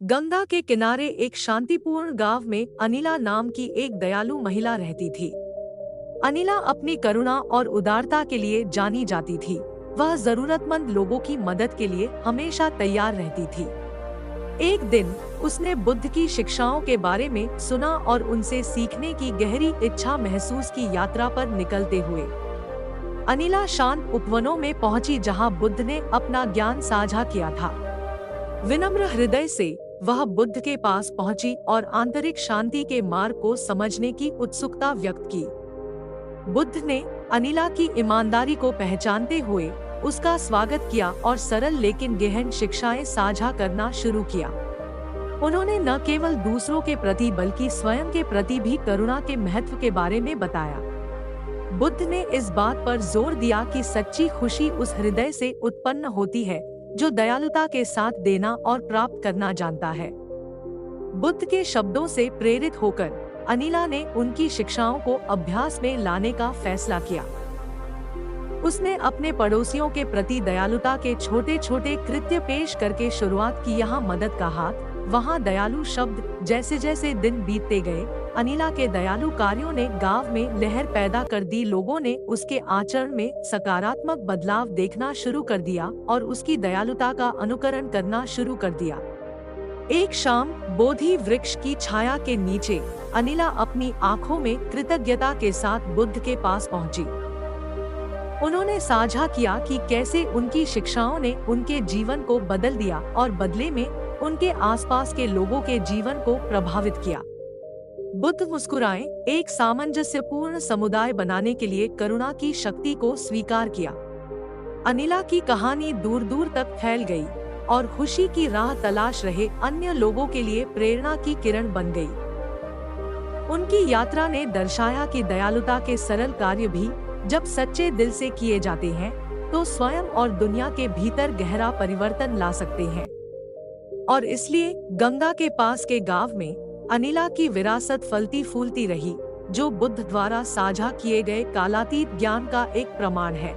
गंगा के किनारे एक शांतिपूर्ण गांव में अनिला नाम की एक दयालु महिला रहती थी। अनिला अपनी करुणा और उदारता के लिए जानी जाती थी। वह जरूरतमंद लोगों की मदद के लिए हमेशा तैयार रहती थी। एक दिन उसने बुद्ध की शिक्षाओं के बारे में सुना और उनसे सीखने की गहरी इच्छा महसूस की। यात्रा पर निकलते हुए अनिला शांत उपवनों में पहुंची, जहां बुद्ध ने अपना ज्ञान साझा किया था। विनम्र हृदय से वह बुद्ध के पास पहुंची और आंतरिक शांति के मार्ग को समझने की उत्सुकता व्यक्त की। बुद्ध ने अनिला की ईमानदारी को पहचानते हुए उसका स्वागत किया और सरल लेकिन गहन शिक्षाएं साझा करना शुरू किया। उन्होंने न केवल दूसरों के प्रति बल्कि स्वयं के प्रति भी करुणा के महत्व के बारे में बताया। बुद्ध ने इस बात पर जोर दिया कि सच्ची खुशी उस हृदय से उत्पन्न होती है जो दयालुता के साथ देना और प्राप्त करना जानता है। बुद्ध के शब्दों से प्रेरित होकर अनिला ने उनकी शिक्षाओं को अभ्यास में लाने का फैसला किया। उसने अपने पड़ोसियों के प्रति दयालुता के छोटे छोटे कृत्य पेश करके शुरुआत की। यहाँ मदद का हाथ, वहाँ दयालु शब्द। जैसे जैसे दिन बीतते गए, अनिला के दयालु कार्यों ने गांव में लहर पैदा कर दी। लोगों ने उसके आचरण में सकारात्मक बदलाव देखना शुरू कर दिया और उसकी दयालुता का अनुकरण करना शुरू कर दिया। एक शाम बोधि वृक्ष की छाया के नीचे अनिला अपनी आंखों में कृतज्ञता के साथ बुद्ध के पास पहुंची। उन्होंने साझा किया कि कैसे उनकी शिक्षाओं ने उनके जीवन को बदल दिया और बदले में उनके आसपास के लोगों के जीवन को प्रभावित किया। बुद्ध मुस्कुराए, एक सामंजस्यपूर्ण समुदाय बनाने के लिए करुणा की शक्ति को स्वीकार किया। अनिला की कहानी दूर दूर तक फैल गई और खुशी की राह तलाश रहे अन्य लोगों के लिए प्रेरणा की किरण बन गई। उनकी यात्रा ने दर्शाया कि दयालुता के सरल कार्य भी जब सच्चे दिल से किए जाते हैं तो स्वयं और दुनिया के भीतर गहरा परिवर्तन ला सकते हैं। और इसलिए गंगा के पास के गांव में अनिला की विरासत फलती फूलती रही, जो बुद्ध द्वारा साझा किए गए कालातीत ज्ञान का एक प्रमाण है।